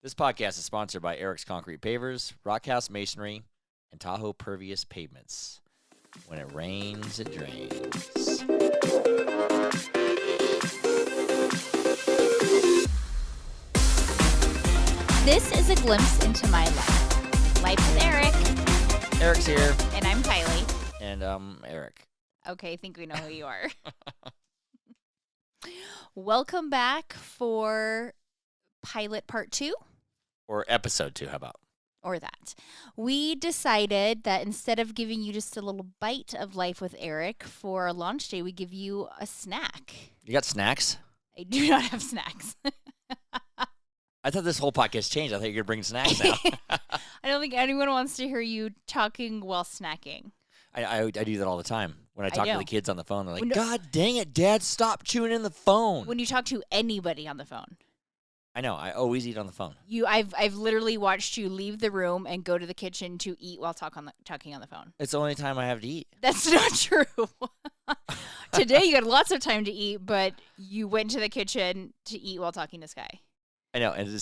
This podcast is sponsored by Eric's Concrete Pavers, Rockhouse Masonry, and Tahoe Pervious Pavements. When it rains, it drains. This is a glimpse into my life. Life with Eric. Eric's here. And I'm Kiley. And Eric. Okay, I think we know who you are. Welcome back for pilot part 2. Or episode 2, how about? Or that. We decided that instead of giving you just a little bite of Life with Eric for a launch day, we give you a snack. You got snacks? I do not have snacks. I thought this whole podcast changed. I thought you were going to bring snacks now. I don't think anyone wants to hear you talking while snacking. I do that all the time. When I talk to know. the kids on the phone, they're like, God dang it, Dad, stop chewing in the phone. When you talk to anybody on the phone. I know. I always eat on the phone. I've literally watched you leave the room and go to the kitchen to eat while talking on the phone. It's the only time I have to eat. That's not true. Today you had lots of time to eat, but you went to the kitchen to eat while talking to Sky. I know. And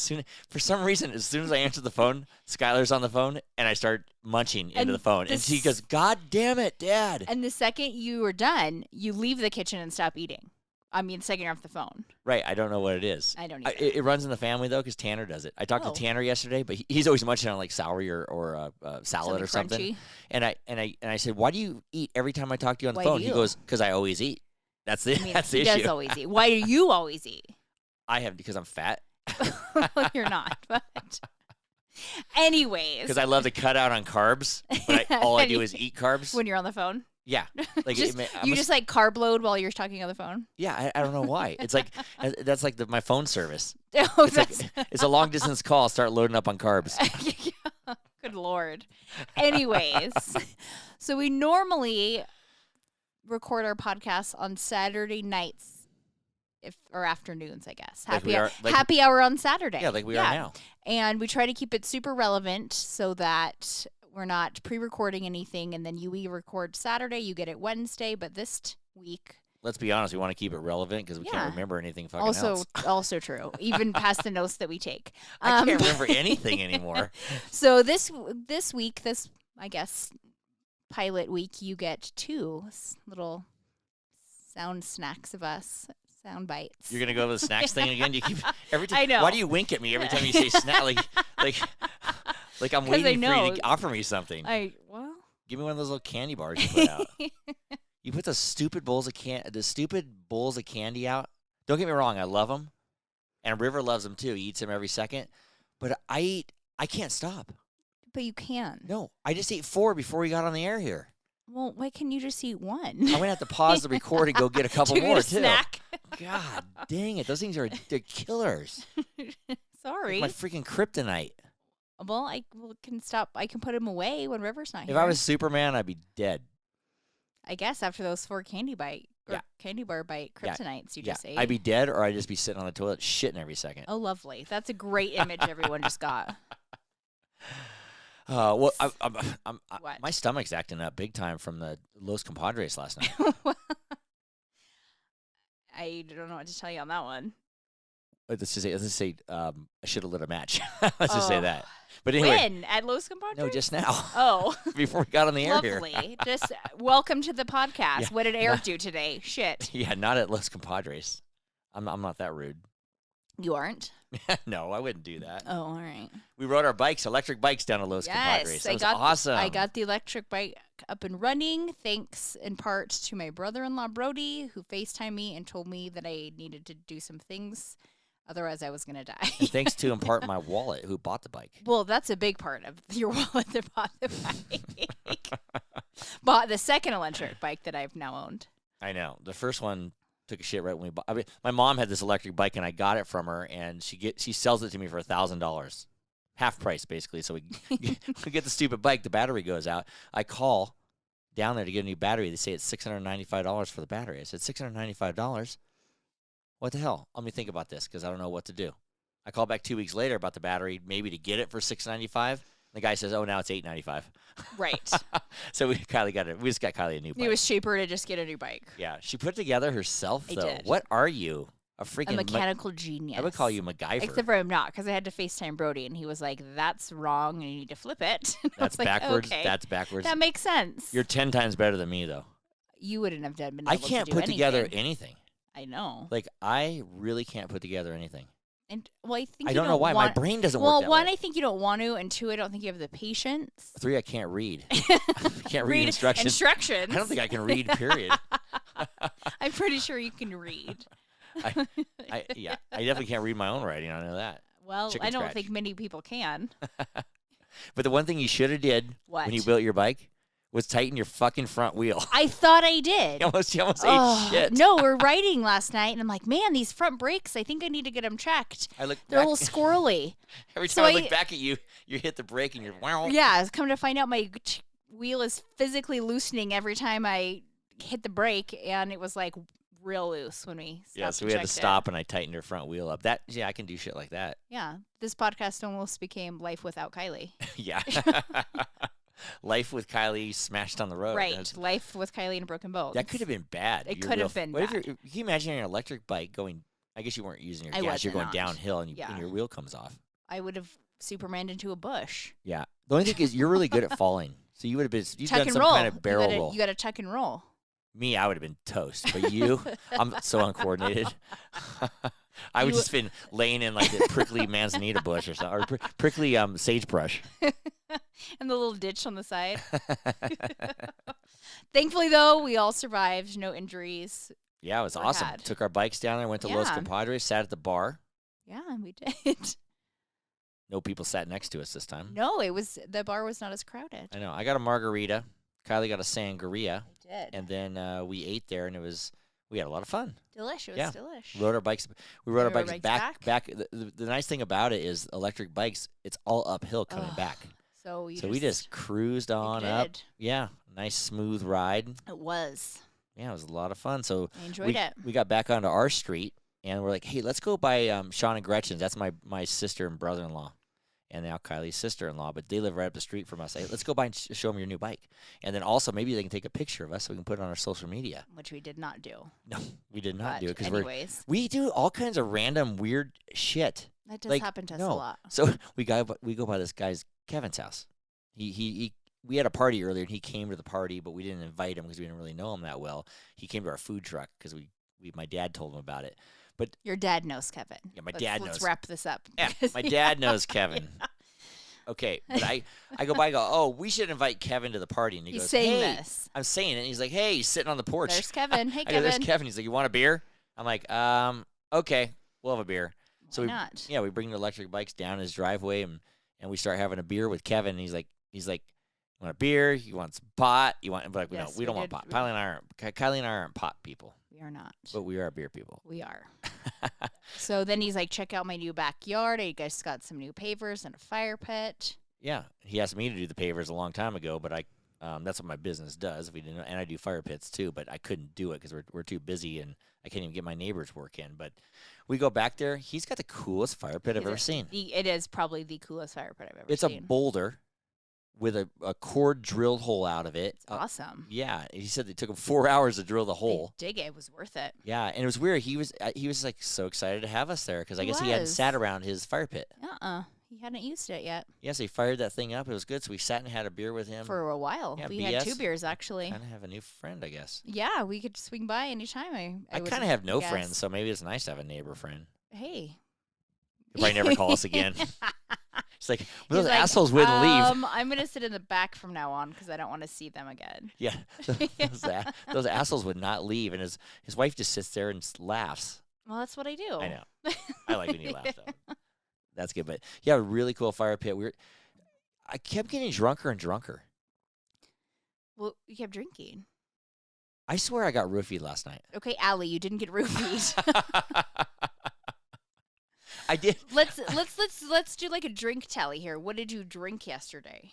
for some reason, as soon as I answer the phone, Skylar's on the phone, and I start munching into the phone. And she goes, God damn it, Dad. And the second you are done, you leave the kitchen and stop eating. I mean, the second you're off the phone. Right. I don't know what it is. I don't either. It runs in the family, though, because Tanner does it. I talked to Tanner yesterday, but he's always munching on, like, celery or salad or something. Crunchy. And I said, why do you eat every time I talk to you on the phone? He goes, because I always eat. That's the issue. He does always eat. Why do you always eat? I have, because I'm fat. Well, you're not, but anyways. Because I love to cut out on carbs, but all I do is eat carbs. When you're on the phone? Yeah. Like just like carb load while you're talking on the phone? Yeah, I don't know why. It's like, that's like my phone service. Oh, it's a long distance call. Start loading up on carbs. Good Lord. Anyways, so we normally record our podcasts on Saturday nights. Or afternoons, I guess. Happy hour on Saturday. Yeah, like we are now. And we try to keep it super relevant so that we're not pre-recording anything, and then we record Saturday, you get it Wednesday, but this week... Let's be honest, we want to keep it relevant because we can't remember anything fucking else. Also true, even past the notes that we take. I can't remember anything anymore. So this week, I guess, pilot week, you get 2 little sound snacks of us. Sound bites. You're gonna go over the snacks thing again? You keep every time. I know. Why do you wink at me every time you say snack? Like I'm waiting for you to offer me something. Give me one of those little candy bars you put out. You put the stupid bowls of candy out. Don't get me wrong, I love them, and River loves them too. He eats them every second, but I can't stop. But you can. No, I just ate 4 before we got on the air here. Well, why can't you just eat one? I'm going to have to pause the record and go get a couple more, too. Snack? God dang it. Those things they're killers. Sorry. Like my freaking kryptonite. Well, I can stop. I can put them away when River's not here. If I was Superman, I'd be dead. I guess after those 4 candy bar bite kryptonites you just ate. I'd be dead, or I'd just be sitting on the toilet shitting every second. Oh, lovely. That's a great image everyone just got. Well, What? My stomach's acting up big time from the Los Compadres last night. I don't know what to tell you on that one. Let's just say I should have lit a match. Let's just say that. But anyway. When? At Los Compadres? No, just now. Oh. Before we got on the air here. Lovely. Just welcome to the podcast. Yeah, what did Eric do today? Shit. Yeah, not at Los Compadres. I'm not that rude. You aren't? No, I wouldn't do that. Oh, all right. We rode our electric bikes down to Los Compadres. That was awesome. I got the electric bike up and running, thanks in part to my brother-in-law, Brody, who FaceTimed me and told me that I needed to do some things. Otherwise, I was going to die. And thanks to, in part, my wallet, who bought the bike. Well, that's a big part of your wallet that bought the bike. Bought the second electric bike that I've now owned. I know. The first one took a shit right when we bought. I mean, my mom had this electric bike, and I got it from her, and she sells it to me for $1,000, half price basically. So we get the stupid bike. The battery goes out. I call down there to get a new battery. They say it's $695 for the battery. I said $695. What the hell? Let me think about this because I don't know what to do. I call back 2 weeks later about the battery, maybe to get it for $695. The guy says, "Oh, now it's $895." Right. So we just got Kylie a new bike. It was cheaper to just get a new bike. Yeah, she put it together herself. I though. did. What are you? A freaking a mechanical genius. I would call you MacGyver. Except for I'm not, because I had to FaceTime Brody, and he was like, "That's wrong, and you need to flip it." That's like, backwards. okay, That's backwards. that makes sense. You're 10 times better than me, though. You wouldn't have been able I can't to do put anything. together anything. I know. Like, I really can't put together anything. And well, I think I don't know why. My brain doesn't work that one, way. I think you don't want to, and two, I don't think you have the patience. 3, I can't read. I can't read instructions. I don't think I can read, period. I'm pretty sure you can read. I definitely can't read my own writing. I know that. Well, Chicken I don't scratch. think many people can. But the one thing you should have did What? when you built your bike was tighten your fucking front wheel. I thought I did. You almost ate shit. No, we're riding last night, and I'm like, man, these front brakes, I think I need to get them checked. They're a little squirrely. Every So time I look back at you, you hit the brake and you're wow. Yeah, it's come to find out my wheel is physically loosening every time I hit the brake, and it was like real loose when we stopped. Yeah, so we had to stop, and I tightened her front wheel up. I can do shit like that. Yeah, this podcast almost became Life Without Kiley. Yeah. Life with Kiley smashed on the road. Right, Life with Kiley and a Broken Bones. That could have been bad. It could have been What bad. if can you imagine an electric bike going, I guess you weren't using your I gas, you're going wasn't. downhill and Yeah. your wheel comes off. I would have Supermaned into a bush. Yeah. The only thing is you're really good at falling. So you would have been, you've Tuck done and some roll. kind of barrel roll. You got to tuck and roll. Me, I would have been toast. But you, I'm so uncoordinated. I would just been laying in like a prickly manzanita bush or something, or prickly sagebrush. And the little ditch on the side. Thankfully, though, we all survived. No injuries. Yeah, it was Were awesome. had. Took our bikes down there, went to Los Yeah. Compadres, sat at the bar. Yeah, we did. No people sat next to us this time. No, the bar was not as crowded. I know. I got a margarita. Kylie got a sangria. I did. And then we ate there, and we had a lot of fun. Delicious. Yeah. Delish. Rode our bikes. We rode our Rode our bikes bikes back. The nice thing about it is electric bikes. It's all uphill coming Ugh, back. So We just cruised on up. did. Yeah, nice smooth ride. It was. Yeah, it was a lot of fun. So I enjoyed it. we got back onto our street, and we're like, hey, let's go by Sean and Gretchen's. That's my sister and brother-in-law, and now Kylie's sister-in-law. But they live right up the street from us. Hey, let's go by and show them your new bike, and then also maybe they can take a picture of us so we can put it on our social media. Which we did not do. No, we did not But do it because anyways, we do all kinds of random weird shit. that does like, happen to us no. a lot. So we go by this guy's Kevin's house. We had a party earlier, and he came to the party, but we didn't invite him because we didn't really know him that well. He came to our food truck because my dad told him about it. But Your dad knows Kevin. Yeah, my dad Let's knows. wrap this up. yeah, because- my dad knows Kevin. Okay, but I go by and go, oh, we should invite Kevin to the party. And he He's goes, saying hey. this. I'm saying it. And he's like, hey, he's sitting on the porch. There's Kevin. Hey, I go, there's Kevin. Kevin. He's like, you want a beer? I'm like, okay, we'll have a beer. So Why not? we bring the electric bikes down his driveway, and we start having a beer with Kevin. And he's like, you want a beer? You want some pot? You want? But Yes, we don't want did. pot. Kylie and I aren't pot people, We are not. but we are beer people. We are. So then he's like, check out my new backyard. I guys got some new pavers and a fire pit. Yeah, he asked me to do the pavers a long time ago, but that's what my business does. If we didn't, and I do fire pits too, but I couldn't do it because we're too busy, and I can't even get my neighbors' work in. But we go back there. He's got the coolest fire pit I've ever seen. It is probably the coolest fire pit I've ever It's seen. a boulder with a cord drilled hole out of it. It's awesome. Yeah, he said it took him 4 hours to drill the hole. I dig it. It was worth it. Yeah, and it was weird. He was like so excited to have us there because I guess he hadn't was. sat around his fire pit. He hadn't used it yet Yes, he fired that thing up. It was good. So we sat and had a beer with him. for a while. Yeah, We had 2 BS. beers actually. Kind of have a new friend, I guess. Yeah, we could swing by anytime. I would kind of have no guess. friends, so maybe it's nice to have a neighbor friend. Hey. He'll probably never call us again. It's like, well, He's those like, assholes wouldn't leave. I'm gonna sit in the back from now on because I don't want to see them again. Yeah, those assholes would not leave, and his wife just sits there and laughs. Well, that's what I do. I know. I like when you laugh though. That's good, but yeah, a really cool fire pit. I kept getting drunker and drunker. Well, you kept drinking. I swear I got roofied last night. Okay, Allie, you didn't get roofied. I did. Let's do like a drink tally here. What did you drink yesterday?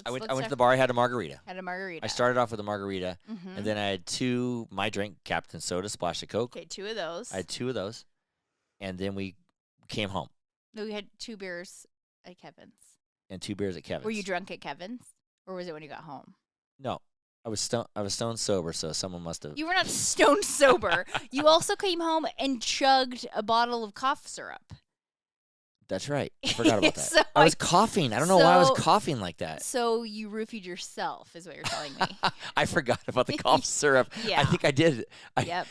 I went to the bar. I had a margarita. Had a margarita. I started off with a margarita, Mhm. and then I had my drink, Captain Soda, splash of Coke. Okay, 2 of those. I had 2 of those, and then we came home No, we had 2 beers at Kevin's. and 2 beers at Kevin's. Were you drunk at Kevin's, or was it when you got home? No, I was stone sober, so someone must have. You were not stone sober. You also came home and chugged a bottle of cough syrup. That's right. I forgot about that. So I was coughing. I don't know why I was so- coughing like that. So you roofied yourself, is what you're telling me. I forgot about the cough syrup. Yeah. I think I did. Yep.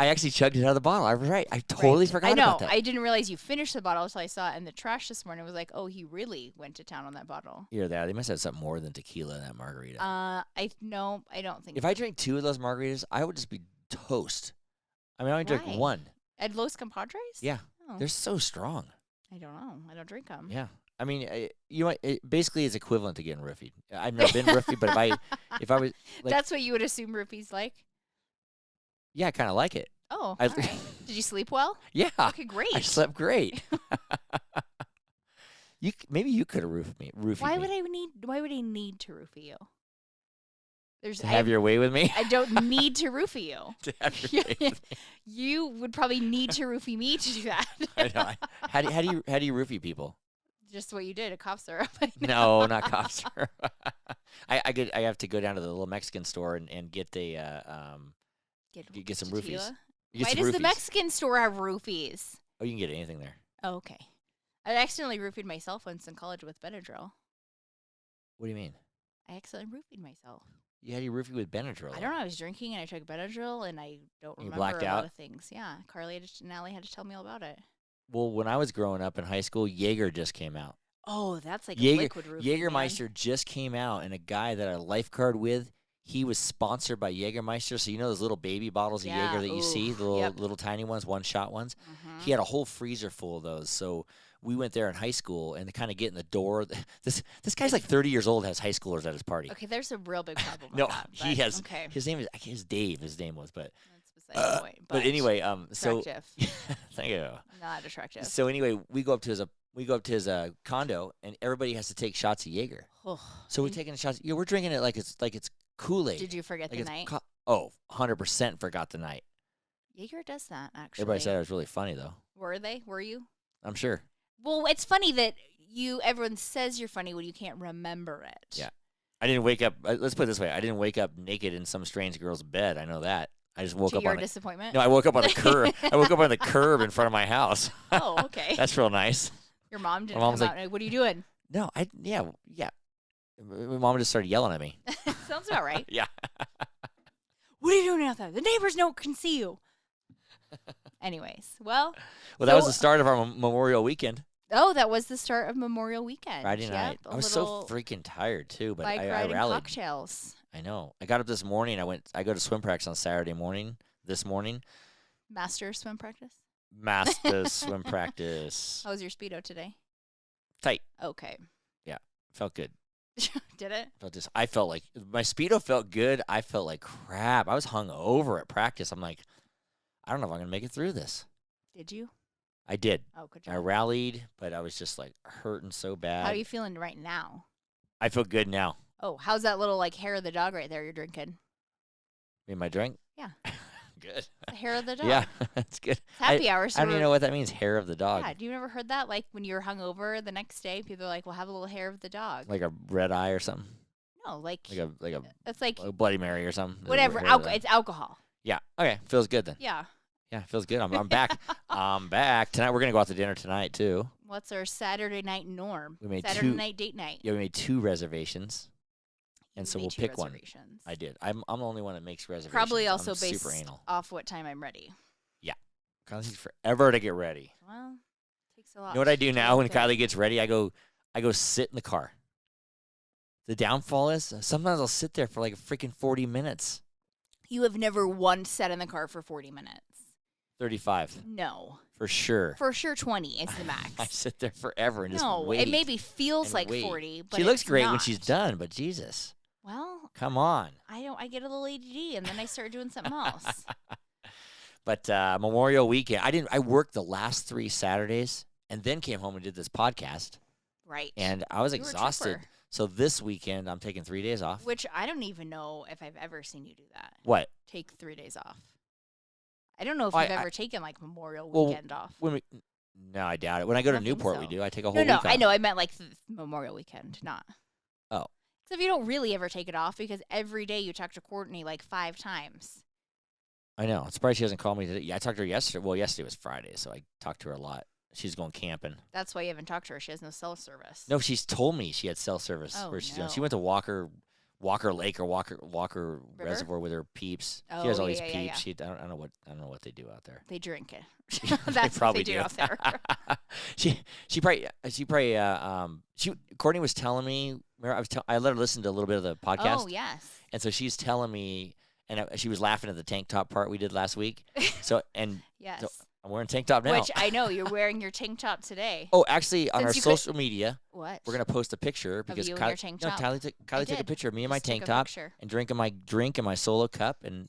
I actually chugged it out of the bottle. I was right. I totally Right. forgot I know. about that. I didn't realize you finished the bottle until I saw it in the trash this morning. I was like, oh, he really went to town on that bottle. You're there. They must have something more than tequila in that margarita. I don't think If I drank 2 of those margaritas, I would just be toast. I mean, I only drank Why? 1. At Los Compadres? Yeah. Oh, They're so strong. I don't know. I don't drink them. Yeah. I mean, it basically is equivalent to getting roofied. I've never been roofied, but if I was like, That's what you would assume roofies like? yeah, I kind of like it. Oh, I- all right. Did you sleep well? Yeah. Okay, great. I slept great. Maybe you could have roofied me. Why would I need to roofie you? to have your way with me? I don't need to roofie you. To have your way with me. You would probably need to roofie me to do that. I know. How do you roofie people? Just what you did, a cough syrup. No, not cough syrup. I have to go down to the little Mexican store and get the get some roofies. tequila? You get Why some does the roofies. Mexican store have roofies? Oh, you can get anything there. Oh, okay. I accidentally roofied myself once in college with Benadryl. What do you mean? I accidentally roofied myself. You had your roofie with Benadryl. I don't know. I was drinking and I took Benadryl and I don't And you remember blacked a lot out? of things. Yeah, Carly and Allie had to tell me all about it. Well, when I was growing up in high school, Jaeger just came out. Oh, that's like a Jaeger, liquid roofie. Jägermeister just came out, and a guy that I lifeguard with, he was sponsored by Jägermeister. So you know those little baby bottles of Yeah, Jaeger that you see, the little, yep. little tiny ones, one-shot ones? Mm-hmm. He had a whole freezer full of those. So we went there in high school, and to kind of get in the door, this guy's like 30 years old, has high schoolers at his party. Okay, there's a real big problem with No, that. he but has. Okay, His name is Dave. His name was, but that's beside the point. but anyway, so attractive. thank you. Not attractive. So anyway, we go up to his condo, and everybody has to take shots of Jaeger. Oh, So we're taking shots. Yeah, we're drinking it like it's Kool-Aid. did you forget like the it's night? 100% forgot the night. Jaeger does that, actually. Everybody said it was really funny though. Were they? Were you? I'm sure. Well, it's funny that everyone says you're funny when you can't remember it. Yeah. I didn't wake up. Let's put it this way: I didn't wake up naked in some strange girl's bed. I know that. I just woke To up your on disappointment? No, I woke up on the curb. I woke up on the curb in front of my house. Oh, okay. That's real nice. Your mom didn't My mom's come like- out and, what are you doing? No, yeah. My mom just started yelling at me. Sounds about right. Yeah. What are you doing out there? The neighbors can see you. Anyways, well, Well, that was So- the start of our Memorial weekend, that was the start of Memorial Weekend. Friday Yep, night. a I was so little freaking tired too, but bike I ride and rallied. cocktails. I know. I got up this morning. I go to swim practice on Saturday morning. This morning, Master swim practice. master swim practice. How was your Speedo today? Tight. Okay. Felt good. Did it? I felt like my Speedo felt good. I felt like crap. I was hung over at practice. I'm like, I don't know if I'm gonna make it through this. Did you? I did. Oh, good I job. rallied, but I was just like hurting so bad. How are you feeling right now? I feel good now. Oh, how's that little hair of the dog right there you're drinking? In my drink? Yeah. Good. The hair of the dog. Yeah, that's good. Happy hour. So I don't even know what that means. Hair of the dog. Yeah, do you ever heard that? Like when you're hungover the next day, people are like, "Well, have a little hair of the dog." Like a red eye or something. No, like Like it's like a Bloody Mary or something. whatever. Hair of the- It's alcohol. Yeah. Okay. Feels good then. Yeah. Yeah, feels good. I'm back. I'm back tonight. We're gonna go out to dinner tonight too. What's our Saturday night norm? We made Saturday two- night date night. Yeah, we made 2 rereservations, and You so made we'll 2 pick one. reservations. I did. I'm the only one that makes reservations. Probably also I'm based super anal. off what time I'm ready. Kylie takes forever to get ready. Well, takes a lot. You know what I do to now when get there. Kylie gets ready? I go sit in the car. The downfall is sometimes I'll sit there for like a freaking 40 minutes. You have never once sat in the car for 40 minutes. 35 No. for sure. For sure 20 is the I max. sit there forever and just No, wait. it maybe feels and like wait. 40, but She looks it's great when not. she's done, but Jesus, Well, come on. I get a little ADD and then I start doing something else. But Memorial Weekend, I worked the last 3 Saturdays and then came home and did this podcast, Right. and I was You were a exhausted. trooper. So this weekend I'm taking 3 days off. Which I don't even know if I've ever seen you do that. What? Take 3 days off. I don't know if Oh, you've I- ever taken like Memorial Well, Weekend off. When we? No, I doubt it. When I go to I don't think Newport, we so. do. I take a whole No, week off. I know. I meant like Memorial Weekend, not. Oh. So if you don't really ever take it off because every day you talk to Courtney like 5 times. I know. I'm surprised she hasn't called me today. Yeah, I talked to her yesterday. Well, yesterday was Friday, so I talked to her a lot. She's going camping. That's why you haven't talked to her. She has no cell service. No, she's told me she had cell service. Oh, where she's no. going. She went to Walker Lake or Walker River? Reservoir with her peeps. Oh, she has all yeah, these yeah, peeps. yeah. I don't know what they do out there. They drink it. They That's probably what they do out there. Courtney was telling me. I let her listen to a little bit of the podcast. Oh, yes. And so she's telling me, and she was laughing at the tank top part we did last week. Yes. So I'm wearing tank top now. Which I know you're wearing your tank top today. Oh, actually, on Since our you social media, What? we're gonna post a picture because you in your tank top? Kylie took a did. picture of me in my Just took tank a top picture. and drinking my drink in my solo cup. And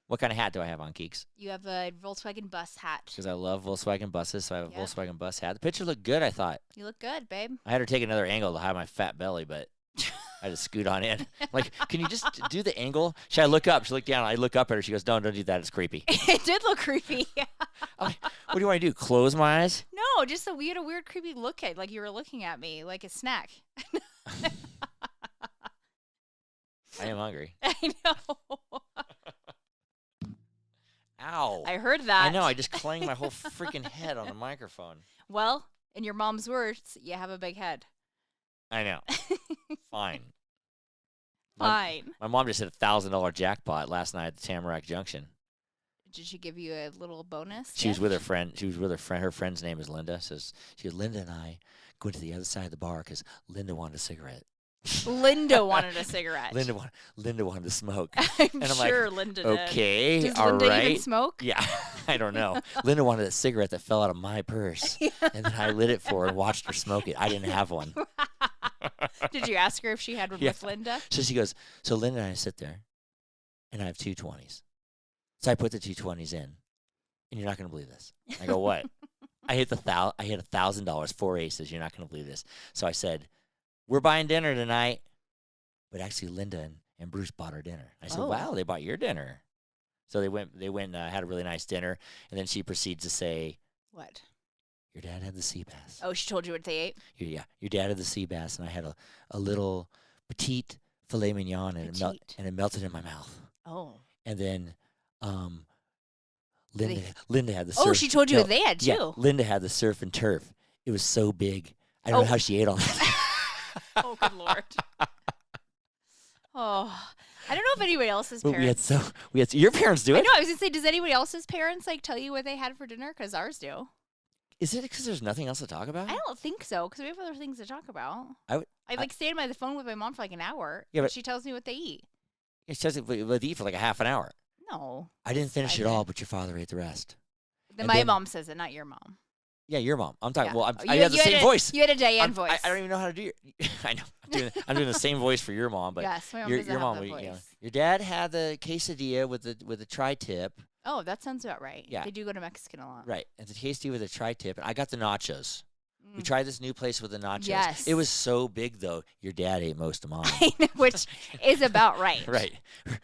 what kind of hat do I have on, Keeks? You have a Volkswagen bus hat. Because I love Volkswagen buses, so I have a Yep. Volkswagen bus hat. The picture looked good, I thought. You look good, babe. I had her take another angle to hide my fat belly, but I had to scoot on in. Like, can you just do the angle? Should I look up? She looked down. I look up at her. She goes, "No, don't do that. It's creepy." It did look creepy. I'm like, what do you want to do? Close my eyes? No, just we had a weird, creepy look at, like you were looking at me like a snack. I am hungry. I know. Ow. I heard that. I know. I just clanged my whole freaking head on the microphone. Well, in your mom's words, you have a big head. I know. Fine. Fine. My mom just hit $1,000 jackpot last night at the Tamarack Junction. Did she give you a little bonus? She was with her friend. Her friend's name is Linda. She goes, Linda and I go to the other side of the bar because Linda wanted a cigarette. Linda wanted a cigarette. Linda wanted to smoke. I'm And I'm sure like, Linda did. Okay, Does all Linda right. even smoke? Yeah, I don't know. Linda wanted a cigarette that fell out of my purse, and then I lit it for her and watched her smoke it. I didn't have one. Did you ask her if she had one Yeah. with Linda? So she goes, so Linda and I sit there, and I have 2 20s. So I put the 2 20s in, and you're not going to believe this. I go, what? I hit $1,000, 4 aces. You're not going to believe this. So I said, we're buying dinner tonight. But actually, Linda and Bruce bought our dinner. I said, Oh. wow, they bought your dinner. So they went, had a really nice dinner. And then she proceeds to say, What? your dad had the sea bass. Oh, she told you what they ate? Yeah, your dad had the sea bass, and I had a little petite filet mignon, and Petite. it melted in my mouth. Oh. And then Linda had the surf. Oh, she told you no, what they had, too. Yeah, Linda had the surf and turf. It was so big. I don't know how she ate all that. Oh, good Lord. Oh, I don't know if anybody else's But parents. we had your parents do I it. know. I was gonna say, does anybody else's parents like tell you what they had for dinner? Because ours do. Is it because there's nothing else to talk about? I don't think so. Because we have other things to talk about. I like stand by the phone with my mom for like an hour. Yeah, and but- she tells me what they eat. It says we'll eat for like a half an hour. No. I didn't finish I it all, did. but your father ate the rest. Then And my then- mom says it, not your mom. Yeah, your mom. I'm talking. Yeah. Well, Oh, I you- have the you same had a- voice. You had a Diane I'm- voice. I don't even know how to do your. I know. I'm doing the same voice for your mom, but yes, my mom your doesn't your have mom. that You voice. know, your dad had the quesadilla with the tri-tip, Oh, that sounds about right. Yeah. They do go to Mexican a lot. right? And the quesadilla with the tri-tip, and I got the nachos. We Mm. tried this new place with the nachos. Yes. It was so big though. Your dad ate most of mine. I know, which is about right. Right.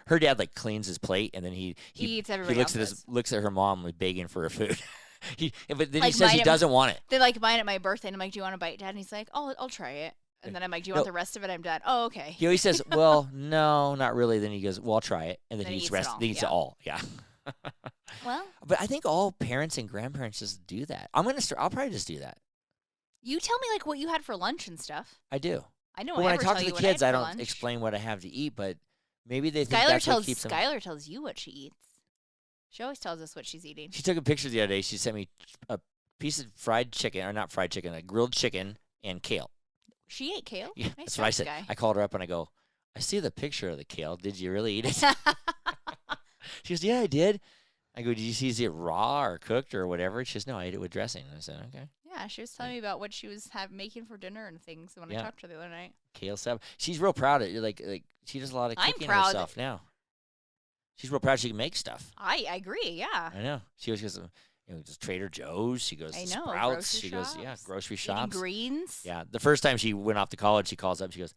Her dad like cleans his plate, and then he eats he everybody looks at else's. looks at her mom like begging for her food. But then he Like says he mine- doesn't want it. They like mine at my birthday, and I'm like, "Do you want a bite, Dad?" And he's like, "Oh, I'll try it." And then I'm like, "Do you want No. the rest of it?" I'm done. Oh, okay. He always says, "Well, no, not really." Then he goes, "Well, I'll try it," and then Then he he eats eats the it rest. all, Then he eats it yeah. all. Yeah. Well, But I think all parents and grandparents just do that. I'll probably just do that. you tell me like what you had for lunch and stuff. I do. I know. But when I never talk tell to you the what kids, I I had for don't lunch. explain what I have to eat. But maybe they think Skylar that's what tells keeps them. Skylar tells you what she eats. She always tells us what she's eating. She took a picture the other day. She sent me a piece of fried chicken, or not fried chicken, a grilled chicken and kale. She ate kale. Yeah, Nice that's what I job, said. Sky. I called her up and I go, I see the picture of the kale. Did you really eat it? She goes, yeah, I did. I go, did you see it raw or cooked or whatever? She goes, no, I ate it with dressing. I said, okay. Yeah, she was telling me about what she was making for dinner and things when I Yeah. talked to her the other night. Kale salad. She's real proud of it. Like she does a lot of I'm cooking proud herself now. She's real proud she can make stuff. I agree. Yeah. I know. She goes, just Trader Joe's. She goes I to know, Sprouts. grocery She goes, yeah, shops, grocery Eating shops. greens. Yeah. The first time she went off to college, she calls up. She goes,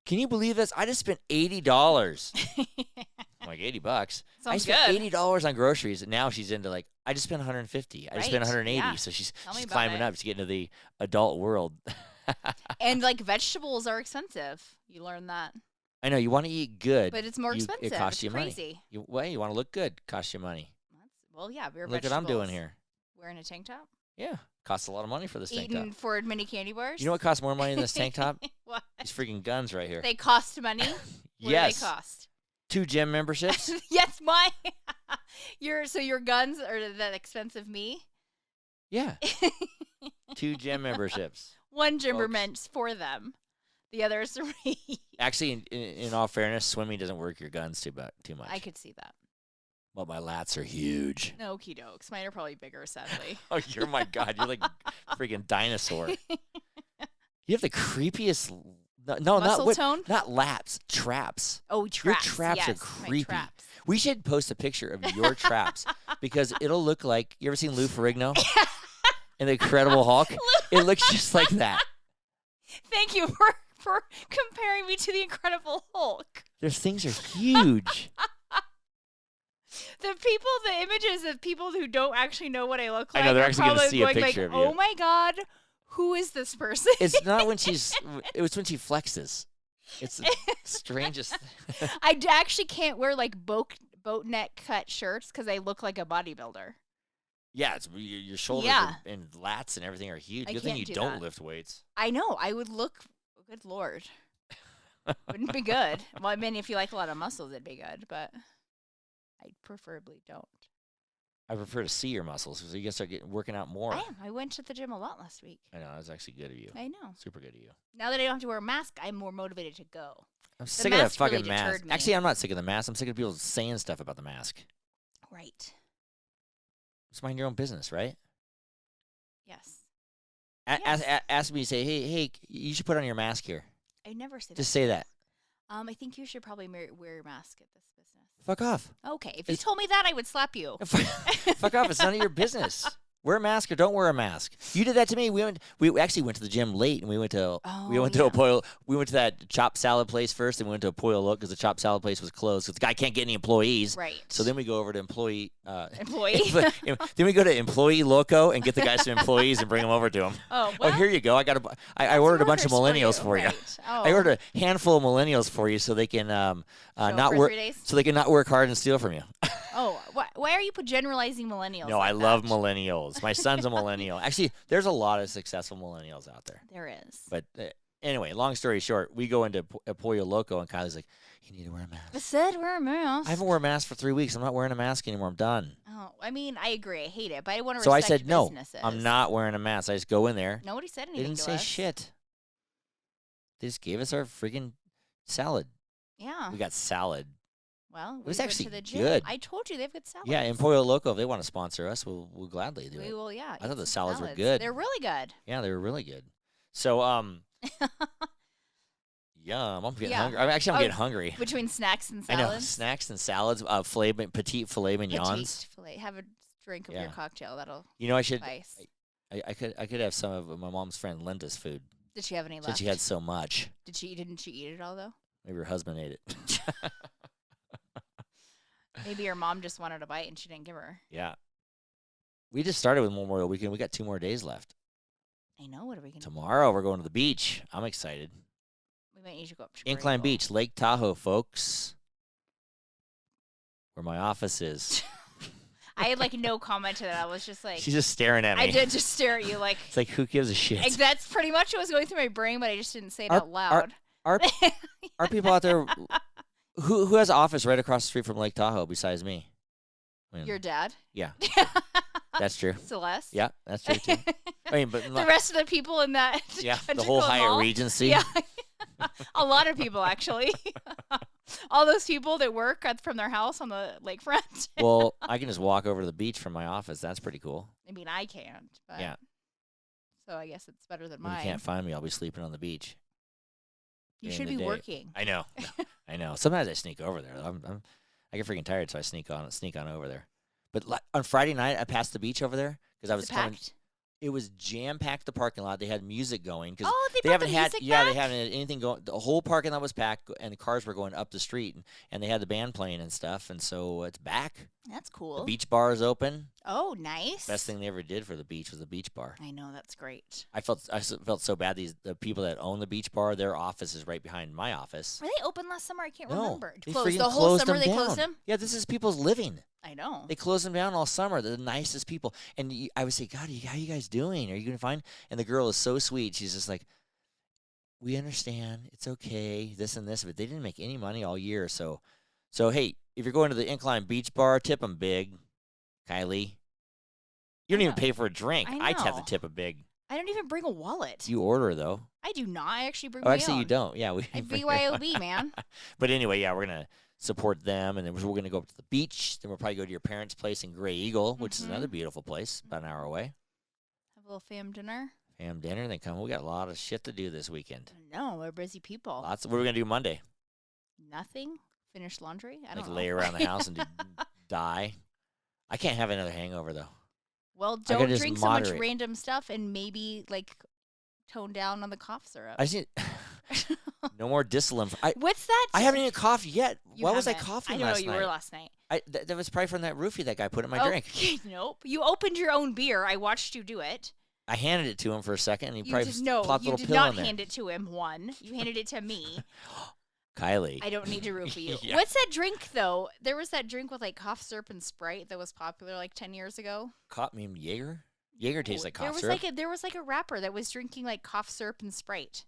can you believe this? I just spent $80. I'm like, $80? I Sounds spent good. $80 on groceries, and now she's into like, I just spent $150. I just spent Right, $180. yeah. So she's Tell me about climbing it. up. She's getting into the adult world. And like vegetables are expensive. You learn that. I know you want to eat good, But it's more expensive. It costs it's you crazy. money. You want to look good, costs you money. Well, yeah, we're Look what I'm doing here. Wearing a tank top. Yeah, costs a lot of money for this tank top. Eating Ford mini candy bars. You know what costs more money than this tank top? What? These freaking guns right here. They cost money. Yes. What do they cost? 2 gym memberships. Yes, your guns are that expensive. Me. Yeah. 2 gym memberships. One gymmerment's for them. The other is free. Actually, in all fairness, swimming doesn't work your guns too much. I could see that. Well, my lats are huge. No, okie dokes. Mine are probably bigger, sadly. Oh, you're my God. You're like a freaking dinosaur. You have the creepiest. No, Muscle tone? not lats. Traps. Oh, traps. Your traps yes, are creepy. Traps. We should post a picture of your traps because it'll look like. You ever seen Lou Ferrigno in The Incredible Hulk? It looks just like that. Thank you for comparing me to the Incredible Hulk. Those things are huge. The images of people who don't actually know what I look like. I know they're are actually going to see a going picture like, of you. Oh my God, who is this person? It's not when she's. It was when she flexes. It's the strangest. I actually can't wear like boat neck cut shirts because I look like a bodybuilder. Yeah, it's your shoulders Yeah. and lats and everything are huge. I Good thing can't you do don't that. lift weights. I know. I would look. Good Lord. Wouldn't be good. Well, I mean, if you like a lot of muscles, it'd be good, but I preferably don't. I prefer to see your muscles so you can start working out more. I am. I went to the gym a lot last week. I know, that was actually good of you. I know. Super good of you. Now that I don't have to wear a mask, I'm more motivated to go. I'm sick of that mask really fucking mask. deterred me. Actually, I'm not sick of the mask. I'm sick of people saying stuff about the mask. Right. Just mind your own business, right? Yes. Ask me, say, hey, you should put on your mask here. I never say that. Just say that. I think you should probably wear your mask at this business. Fuck off. Okay. If you told me that, I would slap you. Fuck off. It's none of your business. Wear a mask or don't wear a mask. You did that to me. We actually went to the gym late and we went to we went to that chopped salad place first and we went to a Pollo Loco because the chopped salad place was closed because the guy can't get any employees. Right. So then we go over to employee. then we go to Employee Loco and get the guys some employees and bring them over to him. Oh, well, here you go. I ordered a bunch of millennials for you. Right. Oh. I ordered a handful of millennials for you so they can not work 3 days? so they can not work hard and steal from you. Oh, why are you generalizing millennials? No, like I that? love millennials. My son's a millennial. Actually, there's a lot of successful millennials out there. There is. But anyway, long story short, we go into a Pollo Loco, and Kylie's like, you need to wear a mask. I said wear a mask. I haven't worn a mask for 3 weeks. I'm not wearing a mask anymore. I'm done. Oh, I mean, I agree. I hate it, but I want to So I respect said, no, businesses. I'm not wearing a mask. I just go in there. Nobody said They anything didn't to say us. shit. They just gave us our freaking salad. Yeah. We got salad. Well, we was went actually to the gym. good. I told you they have good salads. Yeah, and Pollo Loco, if they want to sponsor us, we'll gladly do We it. will, yeah. I thought the eat salads some were good. They're really good. Yeah, they were really good. So, yum. I'm getting hungry. I'm getting hungry. Between snacks and I know. salads. Snacks and salads, petite filet mignons. Petite filet. Have a drink of your cocktail. That'll You know, I should. suffice. I could have some of my mom's friend Linda's food Did she have any left? since she had so much. Didn't she eat it all though? Maybe her husband ate it. Maybe your mom just wanted a bite and she didn't give her. Yeah. We just started with Memorial Weekend. We got 2 more days left. I know. What are we gonna do? Tomorrow we're going to the beach. I'm excited. We might need to go up to Incline Greenville. Beach, Lake Tahoe, folks. Where my office is. I had like no comment to that. I was just like, She's just staring at me. I did just stare at you like. It's like, who gives a shit? Like, that's pretty much what was going through my brain, but I just didn't say it out loud. Are people out there who has an office right across the street from Lake Tahoe besides me? I mean, Your dad? yeah, that's true. Celeste? Yeah, that's true too. I mean, but The rest of the people in that yeah, the country whole club Hyatt mall? Regency. Yeah. A lot of people, actually. All those people that work from their house on the lakefront. Well, I can just walk over to the beach from my office. That's pretty cool. I mean, I can't. But Yeah. So I guess it's better than When you mine. can't find me, I'll be sleeping on the beach. You during should the be day. working. I know. I know. Sometimes I sneak over there. I get freaking tired, so I sneak on over there. But on Friday night, I passed the beach over there because I was coming. Packed? It was jam packed. The parking lot. They had music going because Oh, they brought haven't the had. music Yeah, back? they haven't had anything going. The whole parking lot was packed, and the cars were going up the street, and they had the band playing and stuff. And so it's back. That's The cool. beach bar is open. Oh, nice. Best thing they ever did for the beach was the beach bar. I know, that's great. I felt so bad. The people that own the beach bar, their office is right behind my office. Were they open last summer? I can't No, remember. they Closed freaking the whole closed summer. them They closed down. them. Yeah, this is people's living. I know. They close them down all summer. They're the nicest people. And I would say, God, how you guys doing? Are you going to find? And the girl is so sweet. She's just like, we understand. It's okay. This and this. But they didn't make any money all year. So hey, if you're going to the Incline Beach Bar, tip them big, Kiley. You don't even pay for a drink. I'd have to tip a big. I don't even bring a wallet. You order, though. I do not. I actually bring Oh, my actually, own. you don't. Yeah. I BYOB, man. But anyway, yeah, we're going to support them. And then we're going to go up to the beach. Then we'll probably go to your parents' place in Gray Eagle, which is another beautiful place, about an hour away. Have a little fam dinner. Fam dinner. Then come. We got a lot of shit to do this weekend. No, we're busy people. Lots. What are we going to do Monday? Nothing. Finish laundry. I don't know. Lay around the house and die. I can't have another hangover, though. Well, I gotta don't just drink so much moderate. random stuff and maybe tone down on the cough syrup. I just need no more Discipline. What's that? I haven't even coughed yet. You Why was I haven't. coughing I don't last know. night? You were last night. That was probably from that roofie that guy put in my drink. Nope. You opened your own beer. I watched you do it. I handed it to him for a second, and he probably plopped a you little did pill not in there. hand it to him. One, you handed it to me. Kylie. I don't need to roofie you. Yeah. What's that drink though? There was that drink with cough syrup and Sprite that was popular 10 years ago. Caught me Jaeger? Jaeger tastes like cough there syrup. There was a rapper that was drinking cough syrup and Sprite.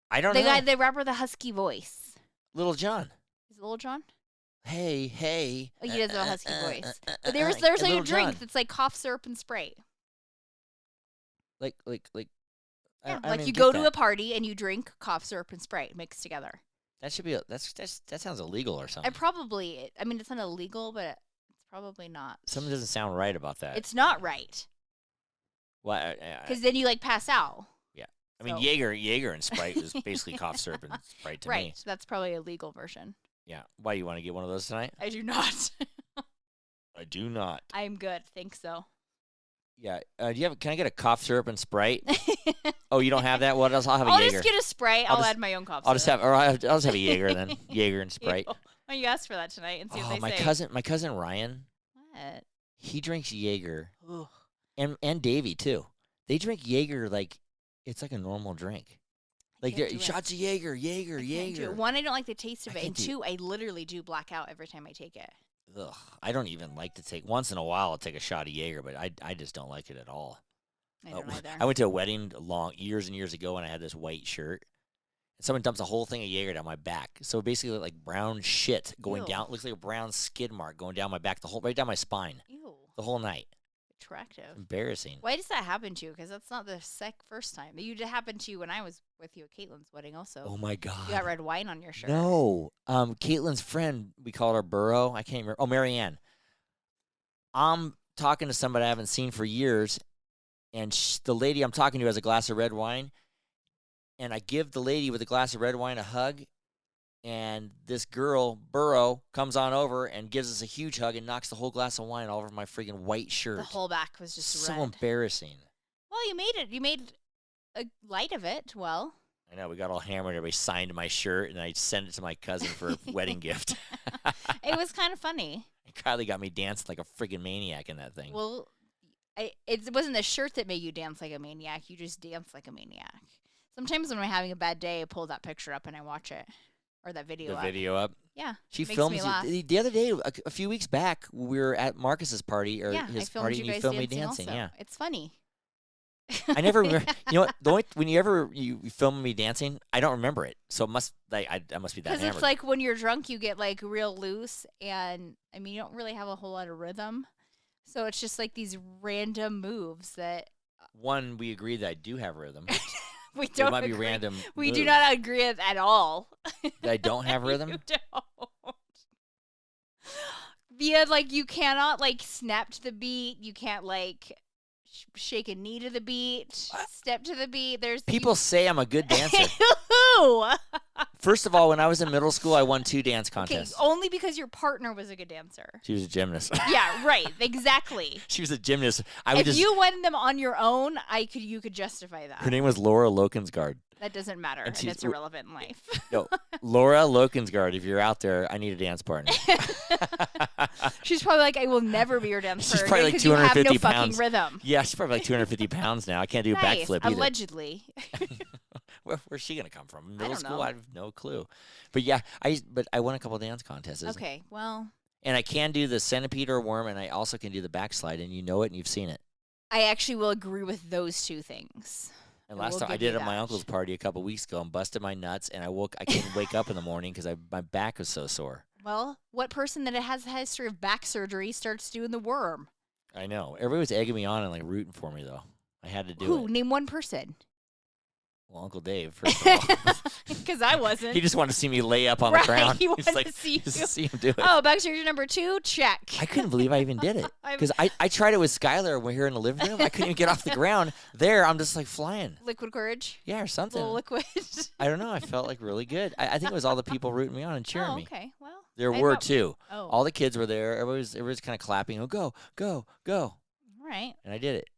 I don't The know. guy, the rapper, with the husky voice. Little John. Is it Little John? Hey. Oh, he does have a husky voice. But there's Little a drink John. that's cough syrup and Sprite. Like. Yeah, I don't even you get go that. to a party and you drink cough syrup and Sprite mixed together. That should be. That sounds illegal or something. I mean, it's not illegal, but it's probably not. Something doesn't sound right about that. It's not right. Well, Because then you pass out. yeah. I mean, So- Jaeger and Sprite is basically cough syrup and Sprite to me. Right. That's probably a legal version. Yeah. Why you want to get one of those tonight? I do not. I do not. I'm good. Think so. Yeah. Can I get a cough syrup and Sprite? Oh, you don't have that? What else? I'll have a I'll Jaeger. just get a Sprite. I'll I'll just- add my own cough I'll just syrup. I'll just have a Jaeger then. Jaeger and Sprite. Why don't you ask for that tonight and see Oh, what my they say? cousin Ryan, What? he drinks Jaeger, Ugh. and Davey too. They drink Jaeger like it's like a normal drink. Like can't do it. shots of Jaeger. I can't do Jaeger. it. One, I don't like the taste of I it, and can't do- two, I literally do black out every time I take it. Ugh, I don't even like to take. Once in a while, I'll take a shot of Jaeger, but I just don't like it at all. I don't either. I went to a wedding years and years ago, and I had this white shirt. And someone dumps a whole thing of Jaeger down my back. So basically, like brown shit going Ew. down. Looks like a brown skid mark going down my back, right down my spine, Ew. the whole night. Attractive. Embarrassing. Why does that happen to you? Because that's not the first time. It happened to you when I was with you at Caitlin's wedding also. Oh my God. You got red wine on your shirt. No. Caitlin's friend, we called her Burrow. I can't remember. Oh, Marianne. I'm talking to somebody I haven't seen for years, and the lady I'm talking to has a glass of red wine, and I give the lady with a glass of red wine a hug, and this girl, Burrow, comes on over and gives us a huge hug and knocks the whole glass of wine all over my freaking white shirt. The whole back was just so red. embarrassing. Well, you made it. You made a light of it. Well. I know, we got all hammered. Everybody signed my shirt, and I sent it to my cousin for a wedding gift. It was kind of funny. And Kylie got me dancing like a friggin' maniac in that thing. Well, it wasn't the shirt that made you dance like a maniac. You just dance like a maniac. Sometimes when I'm having a bad day, I pull that picture up and I watch it. Or that video the up. video up. Yeah. She makes films me you. laugh. The other day, a few weeks back, we were at Marcus's party or Yeah, I his filmed party, you and you guys filmed me dancing dancing. also. Yeah, It's funny. I never remember. You know what? The only when you film me dancing, I don't remember it. So it must I must be that Because hammered. it's like when you're drunk, you get real loose. And, I mean, you don't really have a whole lot of rhythm. So it's just these random moves that One, we agree that I do have rhythm. we It don't might be agree. random. We do moves. not agree at all. That I don't have rhythm. You don't. Via you cannot snap to the beat. You can't shake a knee to the beat. What? Step to the beat. There's People say I'm a good dancer. Who? First of all, when I was in middle school, I won 2 dance Okay, contests. only because your partner was a good dancer. She was a gymnast. Yeah, right. Exactly. She was a gymnast. I would If just. you won them on your own, you could justify that. Her name was Laura Lokensgaard. That doesn't matter, and it's irrelevant in life. No, Laura Lokensgaard. If you're out there, I need a dance partner. She's probably like, I will never be your dancer. She's probably like because you have 250 no fucking pounds. rhythm. Yeah, she's probably like 250 pounds now. I can't do a Nice. backflip either. Allegedly. Where's she gonna come from? Middle don't school? know. I have no clue. But yeah, I won a couple dance contests. Okay, well, And I can do the centipede or worm, and I also can do the backslide, and you know it, and you've seen it. I actually will agree with those 2 things. And I last will time I give did you it at my that. uncle's party a couple weeks ago and busted my nuts, and I couldn't wake up in the morning because my back was so sore. Well, what person that has a history of back surgery starts doing the worm? I know. Everybody was egging me on and like rooting for me though. I had to do Who? it. Name one person. Well, Uncle Dave, first of all. Because I wasn't. He just wanted to see me lay up on Right, the ground. he wanted like, to see just you. to see him do it. Oh, back surgery number 2, check. I couldn't believe I even did it. I'm- Because I tried it with Skylar when we were in the living room. I couldn't even get off the ground. There, I'm just like flying. Liquid courage. Yeah, or something. Little liquid. I don't know. I felt like really good. I think it was all the people rooting me on and cheering Oh, me. okay. Well, There I were thought- too. Oh, All the kids were there. Everybody's kind of clapping. Oh, go, go, go. all right. And I did it.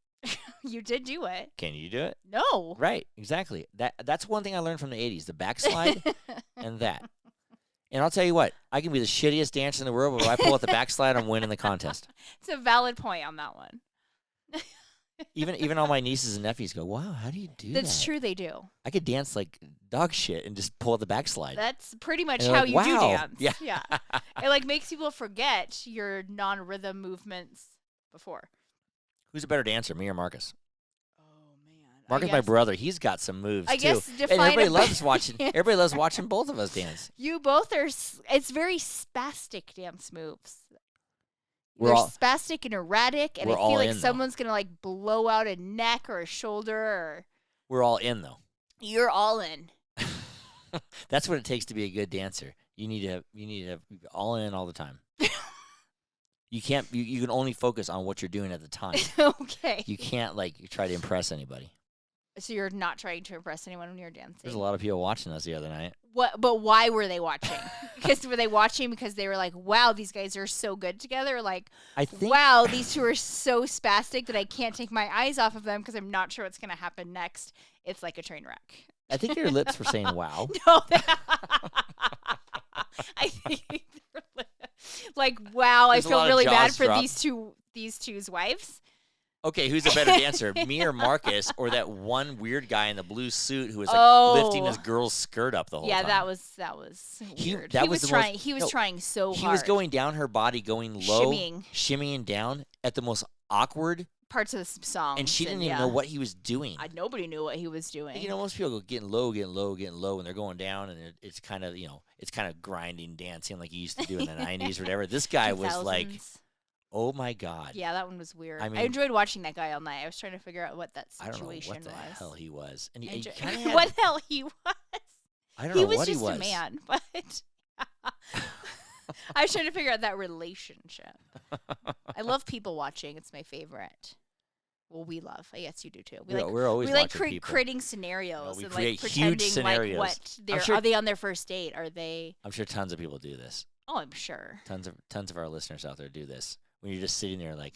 You did do it. Can you do it? No. Right, exactly. That's one thing I learned from the 80s, the backslide and that. And I'll tell you what, I can be the shittiest dancer in the world, but if I pull out the backslide, I'm winning the contest. It's a valid point on that one. Even all my nieces and nephews go, wow, how do you do that? That's true. They do. I could dance like dog shit and just pull out the backslide. That's pretty much And they're how like, you do "Wow." dance. Yeah. Yeah. It like makes people forget your non-rhythm movements before. Who's a better dancer, me or Marcus? Oh man. Marcus, my brother, he's got some moves I too. guess And define everybody a- loves watching. Everybody loves watching both of us dance. You both are. It's very spastic dance moves. We're They're all- spastic and erratic, and I we're all feel like in, though. someone's gonna like blow out a neck or a shoulder, or We're all in though. you're all in. That's what it takes to be a good dancer. You need to have all in all the time. You can't. You can only focus on what you're doing at the time. Okay. You can't like try to impress anybody. So you're not trying to impress anyone when you're dancing. There's a lot of people watching us the other night. What? But why were they watching? Because were they watching because they were like, "Wow, these guys are so good together"? Like, I think. "Wow, these 2 are so spastic that I can't take my eyes off of them because I'm not sure what's gonna happen next." It's like a train wreck. I think your lips were saying "wow." No, I think they're like, "Wow, There's I a feel lot of really bad jaws for drop. these two's wives." Okay, who's a better dancer, me or Marcus, or that one weird guy in the blue suit who was like Oh. lifting his girl's skirt up the whole Yeah, time? that was weird. that He was was the most- trying. He was no, trying so hard. He was going down her body, going low, Shimmying. down at the most awkward, parts of the song, and she didn't even know what he was doing. Nobody knew what he was doing. You know, most people go getting low, and they're going down, and it's kind of, it's kind of grinding, dancing like you used to do in the 90s or whatever. This guy was like, 2000s. oh my God. Yeah, that one was weird. I I, mean- enjoyed watching that guy all night. I was trying to figure out what that I don't know situation what the was. hell he was. And I he enjoy- kind of had, what the hell he was? I don't He know was what just he was. a man, but I was trying to figure out that relationship. I love people watching. It's my favorite. Well, we love. I guess you do too. We're always we like watching people. creating scenarios we and create like huge pretending scenarios. like what I'm they're sure- are they on their first date? Are they? I'm sure tons of people do this. Oh, I'm sure. Tons of our listeners out there do this. When you're just sitting there like,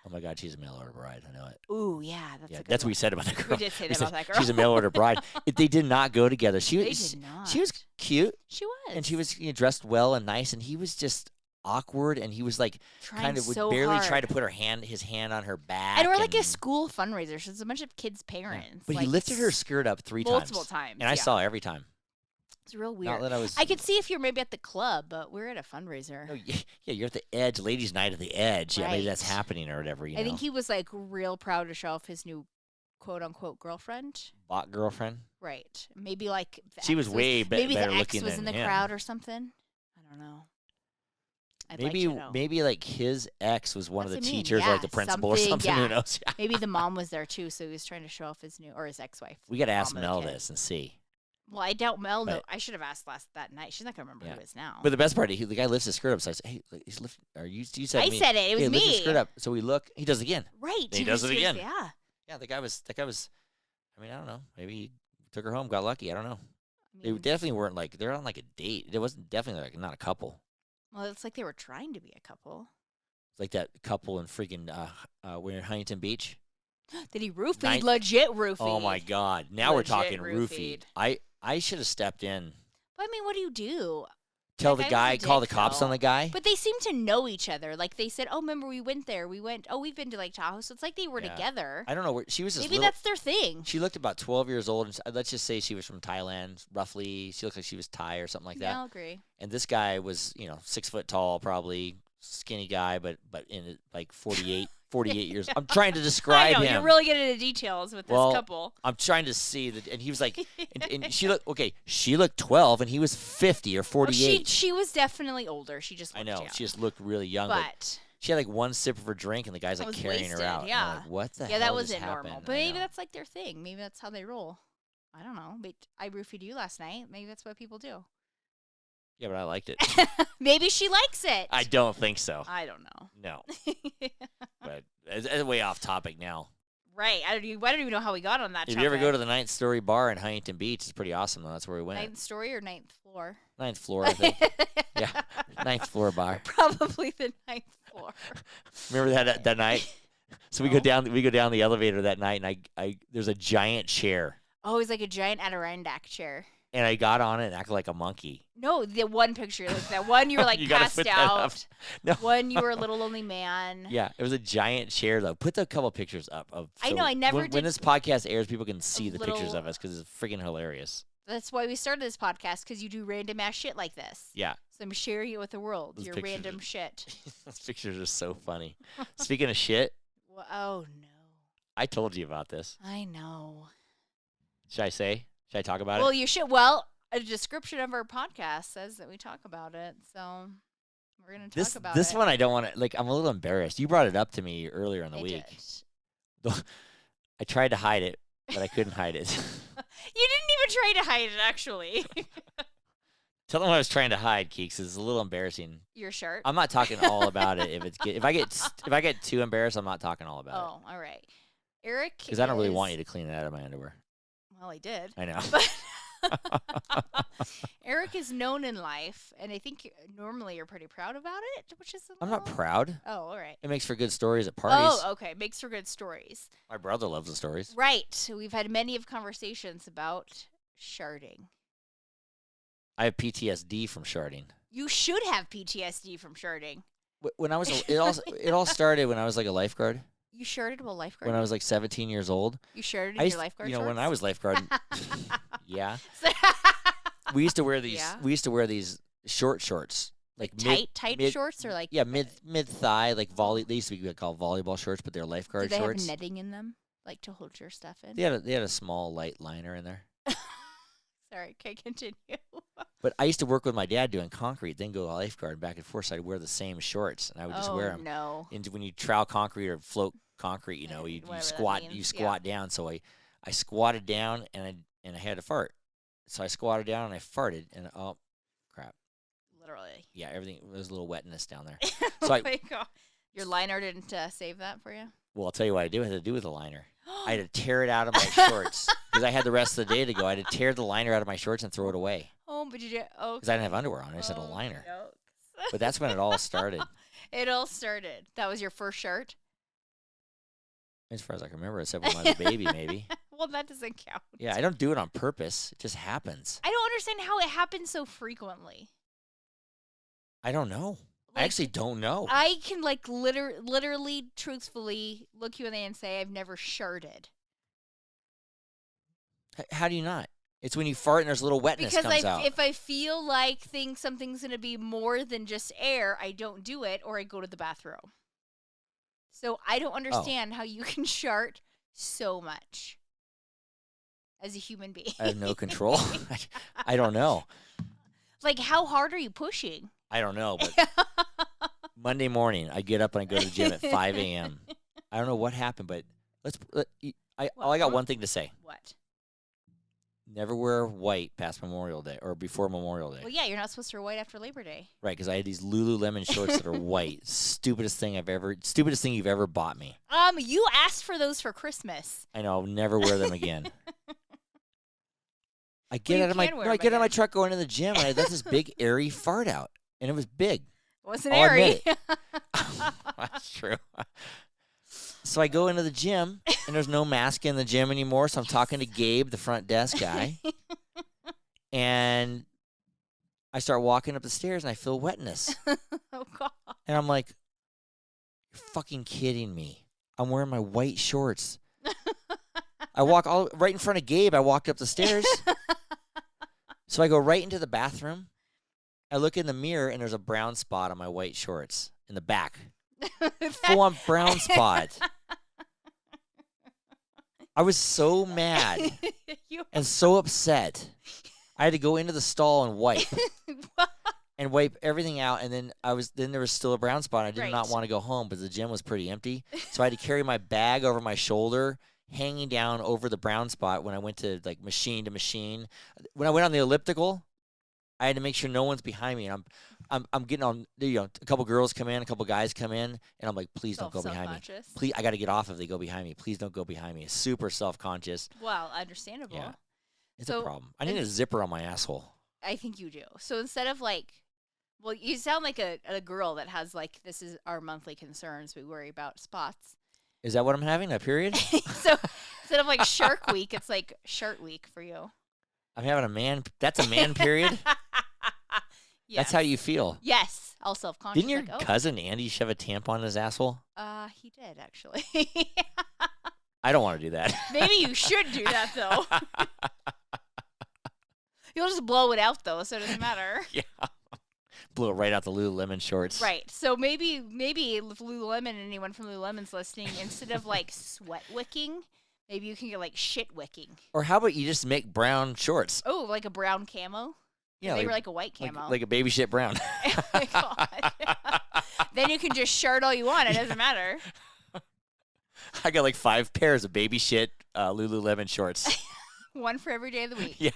oh my God, she's a mail order bride. I know it. Ooh, yeah, that's a good That's what one. we said about the girl. We did say that said, about that girl. She's a mail order bride. They did not go together. She They was did not. she was cute She was. and she was dressed well and nice, and he was just awkward, and he was like trying kind of would so barely hard. try to put his hand on her back. And we're like a school fundraiser, so it's a bunch of kids' parents. But like, he lifted her skirt up multiple times, and I yeah. saw it every time. It's real Not weird. that I was. I could see if you're maybe at the club, but we're at a fundraiser. No, yeah, you're at the edge, ladies' night at the edge. Yeah, maybe that's Right. happening or whatever. I think he was like real proud to show off his new quote unquote girlfriend. bot girlfriend. Right. Maybe like the She was ex way maybe better the ex looking was than in the him. crowd or something. I don't know. I'd Maybe like to know. maybe like his ex was one of the That's what I mean, teachers or like yeah, the principal or something, something. Who yeah. knows? Yeah. Maybe the mom was there too, so he was trying to show off his new or his ex-wife. We got to ask mom of the Mel kid. this and see. Well, I doubt Mel. No, But- I should have asked that night. She's not gonna remember Yeah. who it is now. But the best part, the guy lifts his skirt up. So I said, "Hey, he's lifting." Or you said I me. said it. It was Hey, lift his me. skirt up. So we look. He does it again. Right. He does was it just- again. Yeah. Yeah, that guy was. I mean, I don't know. Maybe he took her home, got lucky. I don't know. I They mean, definitely weren't like they're on like a date. It wasn't definitely like not a couple. well, it's like they were trying to be a couple. It's like that couple in freaking we're in Huntington Beach. Did he roofied? Night- Legit roofied. Oh my God! Now we're Legit talking roofied. roofied. I should have stepped in. But I mean, what do you do? Tell That the guy was guy, a call the dick, cops on though. the guy. But they seem to know each other. Like they said, oh, remember we went there. We've been to Lake Tahoe. So it's like they were Yeah. together. I don't know where she was. Just Maybe little, that's their thing. She looked about 12 years old, and let's just say she was from Thailand, roughly. She looked like she was Thai or something like that. Yeah, I'll agree. And this guy was, 6 foot tall, probably skinny guy, but in like 48 years. I'm trying to describe I know, him. you're really getting into details with Well, this couple. I'm trying to see that, and he was like, and she looked okay. She looked 12, and he was 50 or 48. She was definitely older. She just I looked know young. she just looked really young, but But she had like one sip of her drink, and the guy's like was carrying her wasted, out. And I'm yeah. like, what the hell? yeah, that just wasn't happened? normal. But I maybe know. that's like their thing. Maybe that's how they roll. I don't know. But I roofied you last night. Maybe that's what people do. Yeah, but I liked it. Maybe she likes it. I don't think so. I don't know. No, but it's way off topic now. Right. I don't even know how we got on that If topic. you ever go to the Ninth Story Bar in Huntington Beach, it's pretty awesome. Though. That's where we went. ninth story or ninth floor? Ninth floor, I think. Yeah, ninth floor bar. Probably the ninth floor. Remember that night? So we No. go down the elevator that night, and I there's a giant chair, Oh, it's like a giant Adirondack chair. and I got on it and acted like a monkey. No, the one picture, like that one you were like You gotta passed put that up. out. No. One you were a little lonely man. Yeah, it was a giant chair though. Put a couple pictures up of. I know, I never when did this podcast airs, people can see a the pictures little- of us because it's freaking hilarious. That's why we started this podcast, because you do random ass shit like this. Yeah, So I'm sharing it with the world. Those Your pictures random are- shit. those pictures are so funny. Speaking of shit, Well, oh no. I told you about this. I know. Should I say? Should I talk about Well, it? you should. Well, a description of our podcast says that we talk about it, so we're gonna talk about This it. one I don't want to. Like, I'm a little embarrassed. You brought it up to me earlier in the I week. did. I tried to hide it, but I couldn't hide it. You didn't even try to hide it, actually. Tell them what I was trying to hide, Keeks. It's a little embarrassing. Your shirt. I'm not talking all about it. If I get too embarrassed, I'm not talking all about it. Oh, all right. Eric. Because I don't really want you to clean it out of my underwear. Well, I did. I know. But Eric is known in life, and I think normally you're pretty proud about it, which is. I'm not little- proud. Oh, all right. It makes for good stories at parties. Oh, okay. Makes for good stories. My brother loves the stories. Right. We've had many of conversations about sharding. I have PTSD from sharding. You should have PTSD from sharding. When I was, it all started when I was like a lifeguard. You sharded while lifeguard. When I was like 17 years old. You sharded in I used, your lifeguard when I was lifeguard, yeah, shorts? we used to wear these. Yeah. We used to wear these short shorts, like tight mid- shorts or like mid thigh, like volley. They used to be called volleyball shorts, but they're lifeguard Did they shorts. have netting in them, like to hold your stuff in? They had a small light liner in there. Sorry, can I continue? But I used to work with my dad doing concrete, then go lifeguard back and forth. So I'd wear the same shorts, and I would just wear them. No. And when you trowel concrete or float concrete, you Whatever that squat, means, you yeah. squat down. So I squatted down, and I had to fart. So I squatted down and I farted, and oh, crap! Literally. Yeah, everything there was a little wetness down there. Oh So my God. Your liner didn't save that for you? Well, I'll tell you what I had to do with the liner. I had to tear it out of my shorts because I had the rest of the day to go. I had to tear the liner out of my shorts and throw it away Oh, but you did. Oh, because I didn't have underwear on. I just had a liner. yikes. But that's when it all started, It all started. That was your first shirt? as far as I can remember, except when I was a baby, maybe. Well, that doesn't count. Yeah, I don't do it on purpose. It just happens. I don't understand how it happens so frequently. I don't know. I Like, actually don't know. I can like literally, truthfully look you in the eye and say I've never shirted. How do you not? It's when you fart and there's a little wetness Because comes out. if I feel like something's going to be more than just air, I don't do it or I go to the bathroom. So I don't understand how you can shart so much as a human being. I have no control. I don't know. Like, how hard are you pushing? I don't know, but Monday morning, I get up and I go to the gym at 5 a.m. I don't know what happened, but I got one thing to say. What? Never wear white past Memorial Day or before Memorial Day. Well, yeah, you're not supposed to wear white after Labor Day. Right, because I had these Lululemon shorts that are white. Stupidest thing you've ever bought me. You asked for those for Christmas. I know, I'll never wear them again. I get you out of my can wear no, I them get out of my again. truck going to the gym, and I let this big airy fart out, and it was big. Wasn't I'll airy. admit That's true. So I go into the gym, and there's no mask in the gym anymore. So I'm talking to Gabe, the front desk guy, and I start walking up the stairs, and I feel wetness, Oh God. and I'm like, "You're fucking kidding me! I'm wearing my white shorts." I walk right in front of Gabe. I walked up the stairs. So I go right into the bathroom. I look in the mirror, and there's a brown spot on my white shorts in the back. Full-on brown spot. I was so mad and so upset. I had to go into the stall and wipe everything out, and then there was still a brown spot. I did not Right. want to go home, but the gym was pretty empty. So I had to carry my bag over my shoulder, hanging down over the brown spot when I went to like machine to machine. When I went on the elliptical, I had to make sure no one's behind me. And I'm getting on, a couple girls come in, a couple guys come in, and I'm like, please don't go behind me. Self-conscious. Please, I got to get off if they go behind me. Please don't go behind me. Super self-conscious. Well, understandable. Yeah. It's So- a problem. I need a zipper on my asshole. I think you do. So instead of like, well, you sound like a girl that has like, this is our monthly concerns. We worry about spots. Is that what I'm having? A period? So instead of like Shark Week, it's like Shart Week for you. I'm having that's a man period? That's how you feel. Yes, all self-conscious. Didn't your like, cousin Andy shove a tampon in his asshole? He did actually. I don't want to do that. Maybe you should do that though. You'll just blow it out though, so it doesn't matter. Yeah. Blew it right out the Lululemon shorts. Right. So maybe if Lululemon, anyone from Lululemon's listening, instead of like sweat wicking, maybe you can get like shit wicking. Or how about you just make brown shorts? Oh, like a brown camo? Yeah, They were like a white camo. like a baby shit brown. Oh my God. Then you can just shart all you want. It doesn't matter. I got like 5 pairs of baby shit Lululemon shorts. One for every day of the week. Yeah.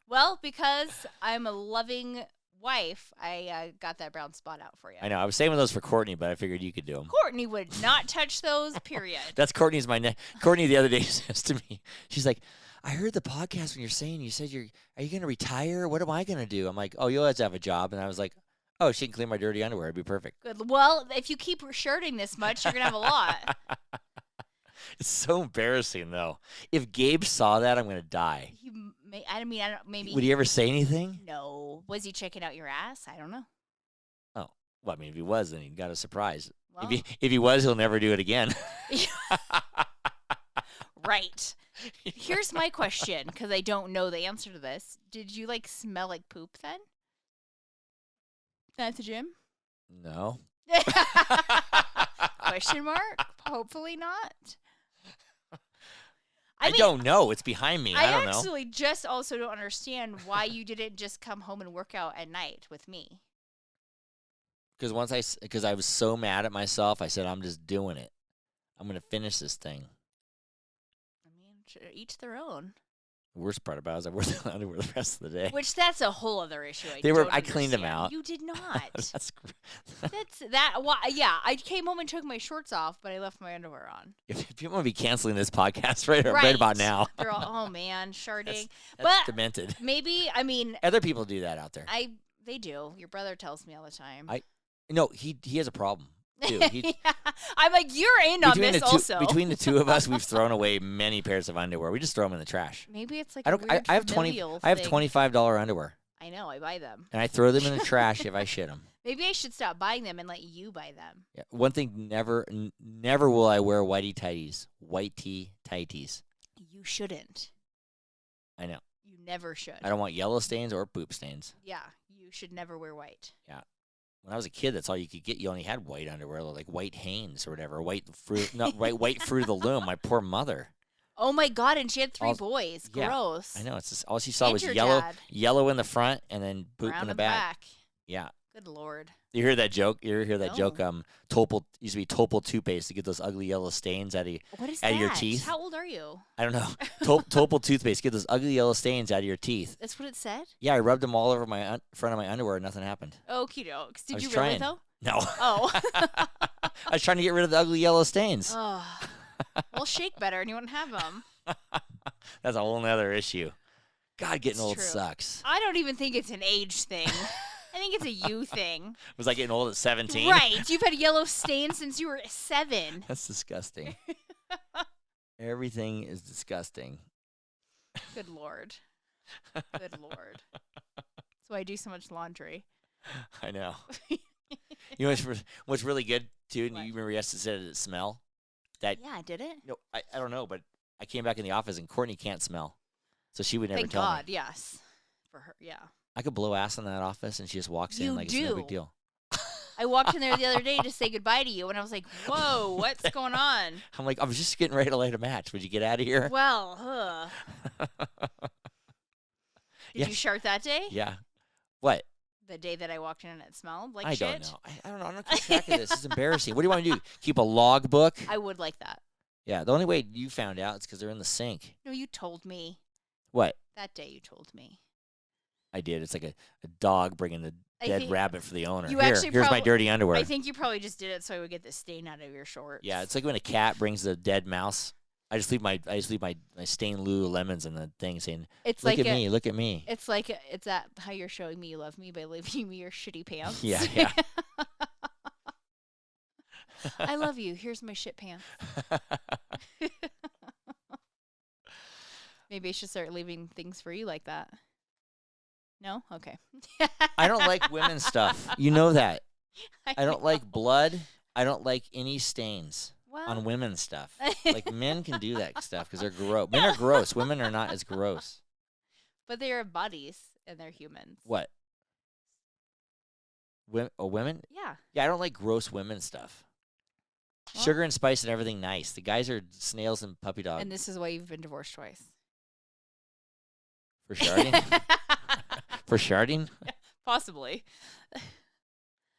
Well, because I'm a loving wife, I got that brown spot out for you. I know. I was saving those for Courtney, but I figured you could do them. Courtney would not touch those, period. That's Courtney's Courtney the other day says to me, she's like, I heard the podcast when you said are you going to retire? What am I going to do? I'm like, oh, you'll have to have a job. And I was like, oh, she can clean my dirty underwear. It'd be perfect. Good. Well, if you keep shirting this much, you're going to have a lot. It's so embarrassing, though. If Gabe saw that, I'm going to die. Maybe. Would he ever say anything? No. Was he checking out your ass? I don't know. Oh, well, I mean, if he was, then he got a surprise. Well, If he was, he'll never do it again. right. Here's my question, because I don't know the answer to this. Did you like smell like poop then? At the gym? No. Question mark? Hopefully not. I don't know. It's behind me. I don't know. actually just also don't understand why you didn't just come home and work out at night with me. Because I was so mad at myself, I said, I'm just doing it. I'm going to finish this thing. I mean, each their own. The worst part about it is I wore the underwear the rest of the day. Which that's a whole other issue. I cleaned them out. You did not. That's yeah. I came home and took my shorts off, but I left my underwear on. If people want to be canceling this podcast right about now. They're all, oh man, sharding. That's But demented. maybe, I mean, Other people do that out there. they do. Your brother tells me all the time. No, he has a problem too. Yeah. I'm like, you're in on this also. Between the two of us, we've thrown away many pairs of underwear. We just throw them in the trash. Maybe it's like I a don't. weird I have familial I have thing. $25 underwear, I know. I buy them. and I throw them in the trash if I shit them. Maybe I should stop buying them and let you buy them. Yeah. One thing, never will I wear whitey tighties, white tee tighties. You shouldn't. I know. You never should. I don't want yellow stains or poop stains. Yeah, you should never wear white. When I was a kid, that's all you could get. You only had white underwear, like white Hanes or whatever. White fruit, white Fruit of the Loom. My poor mother. Oh my God! And she had 3 All- boys. yeah, Gross. I know. It's just, all she saw And was your yellow, dad. yellow in the front, and then poop Brown in the back. Yeah. Good Lord. You hear that joke? You ever hear that joke? No. Topol used to be Topol toothpaste to get those ugly yellow stains out of What is out that? of your teeth. How old are you? I don't know. Topol toothpaste get those ugly yellow stains out of your teeth. That's what it said. Yeah, I rubbed them all over my front of my underwear, and nothing happened. Okie dokes. Did was you trying. really though? No. Oh. I was trying to get rid of the ugly yellow stains. Oh. Well, shake better and you wouldn't have them. That's a whole nother issue. God, getting It's old true. sucks. I don't even think it's an age thing. I think it's a you thing. Was I getting old at 17? Right. You've had yellow stains since you were 7. That's disgusting. Everything is disgusting. Good Lord. Good Lord. That's why I do so much laundry. I know. You know what's really good, too? And What? you remember yesterday said it smell? That Yeah, I did it. No, I don't know, but I came back in the office and Courtney can't smell. So she would never Thank tell God, me. yes. For her, yeah. I could blow ass in that office and she just walks You in like it's no big do. deal. I walked in there the other day to say goodbye to you, and I was like, whoa, what's going on? I'm like, I was just getting ready to light a match. Would you get out of here? Well, Did Yes. you Shart that day? Yeah. What? The day that I walked in and it smelled like I shit? don't know. I don't know. I'm not keeping track of this. It's embarrassing. What do you want to do? Keep a log book? I would like that. Yeah. The only way you found out is because they're in the sink. No, you told me. What? That day you told me. I did. It's like a dog bringing the I dead think rabbit for the owner. you Here, actually here's my prob- dirty underwear. I think you probably just did it so I would get the stain out of your shorts. Yeah, it's like when a cat brings the dead mouse. I just leave my stained Lululemons in the thing saying, It's "Look like at me, look at me." It's like it's that how you're showing me you love me by leaving me your shitty pants. Yeah, yeah. I love you. Here's my shit pants. Maybe I should start leaving things for you like that. No? Okay. I don't like women's stuff. You know that. I don't like blood. I don't like any stains on women's stuff. Like men can do that stuff because they're gross. Men are gross. Women are not as gross. But they are bodies and they're humans. What? Women? Yeah. Yeah, I don't like gross women stuff. Well- Sugar and spice and everything nice. The guys are snails and puppy dogs. And this is why you've been divorced twice. For sharding? For sharding? Possibly.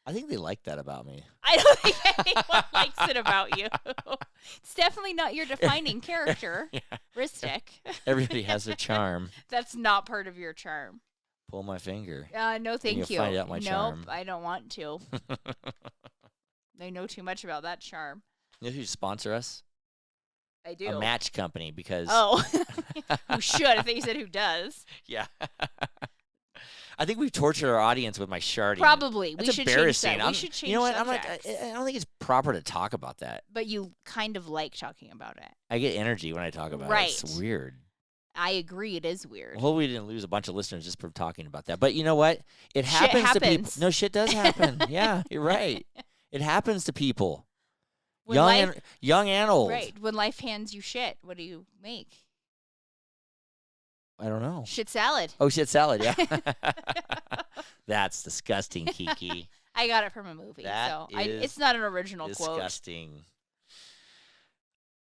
I think they like that about me. I don't think anyone likes it about you. It's definitely not your defining characteristic. Everybody has their charm. That's not part of your charm. Pull my finger. No, thank you'll you. find out my nope, charm. I don't want to. I know too much about that charm. You know who should sponsor us? I do. A match company because Oh, who should? I think you said who does. yeah. I think we've tortured our audience with my sharding. Probably. That's we should embarrassing. change that. We should change You know what? subjects. I don't think it's proper to talk about that. But you kind of like talking about it. I get energy when I talk about it. It's Right. weird. I agree. It is weird. Well, we didn't lose a bunch of listeners just for talking about that. But you know what? It Shit happens to people. happens. No, shit does happen. Yeah, you're right. It happens to people. When Young life- and young and old. Right. When life hands you shit, what do you make? I don't know. Shit salad. Oh, shit salad, yeah. That's disgusting, Kiki. I got it from a movie. That so is it's not an original quote. Disgusting.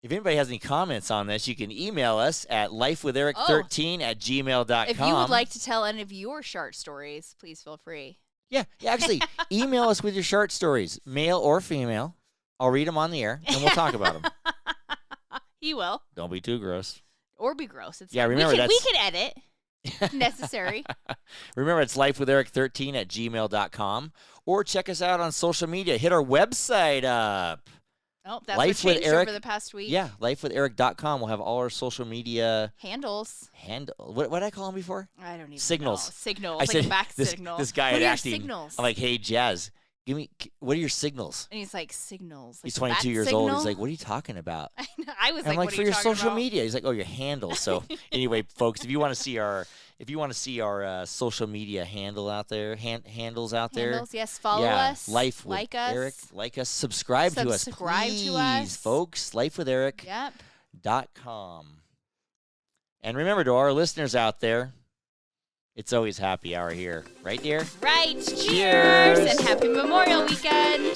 If anybody has any comments on this, you can email us at lifewitheric13@gmail.com. If you would like to tell any of your Shart stories, please feel free. Yeah, actually, email us with your short stories, male or female. I'll read them on the air, and we'll talk about them. He will. Don't be too gross. Or be gross. It's Yeah, fine. remember we that's- can edit if necessary. Remember, it's lifewitheric13@gmail.com. Or check us out on social media. Hit our website up. Oh, that's Life what with changed Eric- over the past week. Yeah, lifewitheric.com. We'll have all our social media Handles. What did I call them before? I don't even Signals. know. Signals. I Like said, a back this signal. guy What had are your acting. signals? I'm like, hey, Jazz, what are your signals? And he's like, signals. Like He's a bat 22 years old. He's signal? like, what are you talking about? I know. I was And I'm like, like, what for are you your talking social about? media. He's like, oh, your handle. So anyway, folks, if you want to see our social media handle out there, handles out there, Handles, yes. Follow yeah, us. Life with like us. Eric, like us, subscribe to us, Subscribe to please, us. folks. Lifewitheric.com. Yep. And remember, to our listeners out there, it's always happy hour here, right, dear? Right. Cheers. Cheers. And happy Memorial Weekend.